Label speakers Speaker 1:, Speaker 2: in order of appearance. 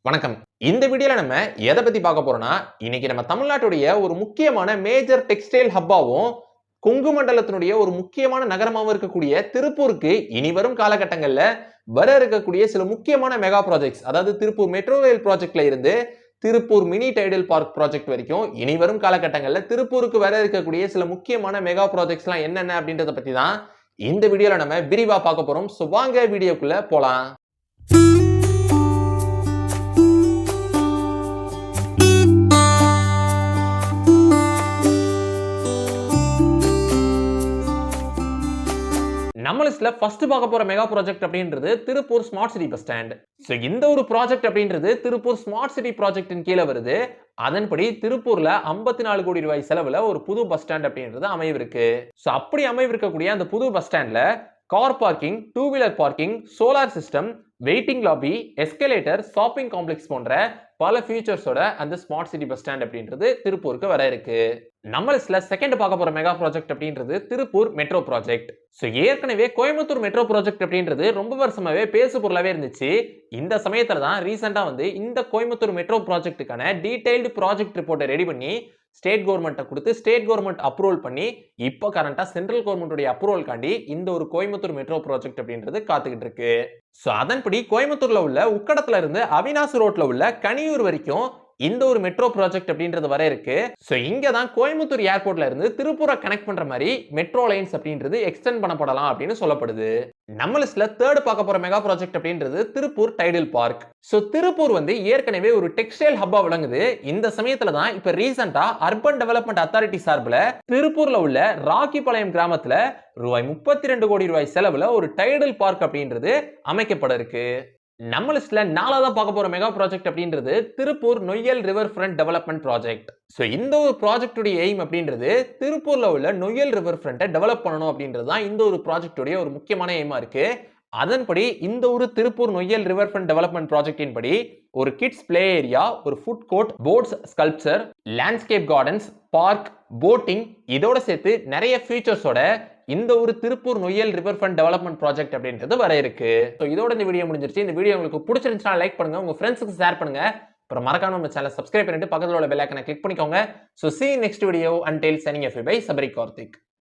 Speaker 1: வணக்கம். இந்த வீடியோல நம்ம எதை பத்தி பார்க்க போறோம்னா, இன்னைக்கு நம்ம தமிழ்நாட்டுடைய ஒரு முக்கியமான மேஜர் டெக்ஸ்டைல் ஹப்பாவும், கொங்கு மண்டலத்தினுடைய ஒரு முக்கியமான நகரமாவும் இருக்கக்கூடிய திருப்பூருக்கு இனி வரும் காலகட்டங்கள்ல வர இருக்கக்கூடிய சில முக்கியமான மெகா ப்ராஜெக்ட்ஸ், அதாவது திருப்பூர் மெட்ரோ ரயில் ப்ராஜெக்ட்ல இருந்து Tiruppur mini Tidel park project வரைக்கும் இனி வரும் காலகட்டங்கள்ல திருப்பூருக்கு வர இருக்கக்கூடிய சில முக்கியமான மெகா ப்ராஜெக்ட்ஸ்லாம் என்னென்ன அப்படின்றத பத்தி தான் இந்த வீடியோல நம்ம விரிவா பார்க்க போறோம். சோ வாங்க வீடியோக்குள்ள போலாம். நம்ம லிஸ்ட்ல ஃபர்ஸ்ட் பார்க்க போற மெகா ப்ராஜெக்ட் அப்படின்றது Tiruppur smart city bus stand. So இந்த ஒரு ப்ராஜெக்ட் அப்படின்றது திருப்பூர் ஸ்மார்ட் சிட்டி ப்ராஜெக்ட்டின் கீழ வருது. அதன்படி திருப்பூர்ல 54 கோடி ரூபாய் செலவுல ஒரு புது பஸ் ஸ்டாண்ட் அப்படின்றது அமைவிருக்கு. சோ அப்படி அமைவிருக்கக்கூடிய அந்த புது பஸ் ஸ்டாண்ட்ல car parking, two wheeler parking, solar system, waiting lobby, escalator, shopping complex போன்ற பல ஃபீச்சர்ஸோட அந்த ஸ்மார்ட் சிட்டி பஸ் ஸ்டாண்ட் அப்படின்றது திருப்பூருக்கு வர இருக்கு. நம்ம லிஸ்ட்ல செகண்ட் பார்க்க போற மெகா ப்ராஜெக்ட் அப்படின்றது திருப்பூர் மெட்ரோ ப்ராஜெக்ட். சோ ஏற்கனவே கோயம்புத்தூர் மெட்ரோ ப்ராஜெக்ட் அப்படின்றது ரொம்ப வருஷமாவே பேசு பொருளாவே இருந்துச்சு. இந்த சமயத்துல தான் ரீசெண்டா இந்த கோயம்புத்தூர் மெட்ரோ ப்ராஜெக்ட்டுக்கான டீடைல்டு ப்ராஜெக்ட் ரிப்போர்ட்டை ரெடி பண்ணி ஸ்டேட் கவர்மெண்ட்டை கொடுத்து ஸ்டேட் கவர்மெண்ட் அப்ரூவல் பண்ணி இப்போ கரண்டா சென்ட்ரல் கவர்மெண்ட்டுடைய அப்ரூவல் காண்டி இந்த ஒரு கோயம்புத்தூர் மெட்ரோ ப்ராஜெக்ட் அப்படின்றது காத்துக்கிட்டு இருக்கு. சோ அதன்படி கோயம்புத்தூர்ல உள்ள உக்கடத்துல இருந்து அவினாசி ரோட்ல உள்ள கனியூர் வரைக்கும் இந்த ஒரு மெட்ரோ ப்ராஜெக்ட் அப்படின்றது வர இருக்கு. சோ இங்க தான் கோயம்புத்தூர் ஏர்போர்ட்ல இருந்து திருப்பூரை கனெக்ட் பண்ற மாதிரி மெட்ரோ லைன்ஸ் அப்படின்றது எக்ஸ்டெண்ட் பண்ணப்படலாம் அப்படின்னு சொல்லப்படுது. நம்ம லிஸ்ட்ல தேர்ட் பார்க்க போற மெகா ப்ராஜெக்ட் அப்படின்றது திருப்பூர் டைடல் பார்க். சோ திருப்பூர் ஏற்கனவே ஒரு டெக்ஸ்டைல் ஹப்பா விளங்குது. இந்த சமயத்துல தான் இப்ப ரீசெண்டா அர்பன் டெவலப்மெண்ட் அத்தாரிட்டி சார்பில் திருப்பூர்ல உள்ள ராக்கிபாளையம் கிராமத்துல ரூபாய் 32 கோடி ரூபாய் செலவுல ஒரு டைடல் பார்க் அப்படின்றது அமைக்கப்பட இருக்கு. நம்ம லிஸ்ட்ல நாலாவதா பார்க்க போற மெகா ப்ராஜெக்ட் அப்படின்றது Tiruppur Noyyal river front development project. So இந்த ஒரு ப்ராஜெக்ட்டுடைய எய்ம் அப்படின்றது திருப்பூர்ல உள்ள நொய்யல் ரிவர் ஃப்ரண்ட்டை டெவலப் பண்ணணும் அப்படின்றது தான் இந்த ஒரு ப்ராஜெக்ட்டுடைய ஒரு முக்கியமான எய்மா இருக்கு. அதன்படி இந்த ஒரு Tiruppur Noyyal river front development ப்ராஜெக்டின் படி ஒரு கிட்ஸ் பிளே ஏரியா, ஒரு ஃபுட் கோர்ட், போர்ட்ஸ் sculpture, landscape gardens, park, boating இதோட சேர்த்து நிறைய ஃபீச்சர்ஸோட இந்த ஒரு Tiruppur Noyyal river front development project அப்படின்றது வர இருக்கு. சோ இதோட இந்த வீடியோ முடிஞ்சிருச்சு. இந்த வீடியோ உங்களுக்கு பிடிச்சிருந்துச்சுனா லைக் பண்ணுங்க, உங்க ஃப்ரெண்ட்ஸ்க்கு ஷேர் பண்ணுங்க. அப்புறம் மறக்காம நம்ம சேனலை சப்ஸ்கிரைப் பண்ணிட்டு பக்கத்துல உள்ள பெல் ஐகானை கிளிக் பண்ணிக்கோங்க. So see you next video. Until signing off by Sabri Karthik.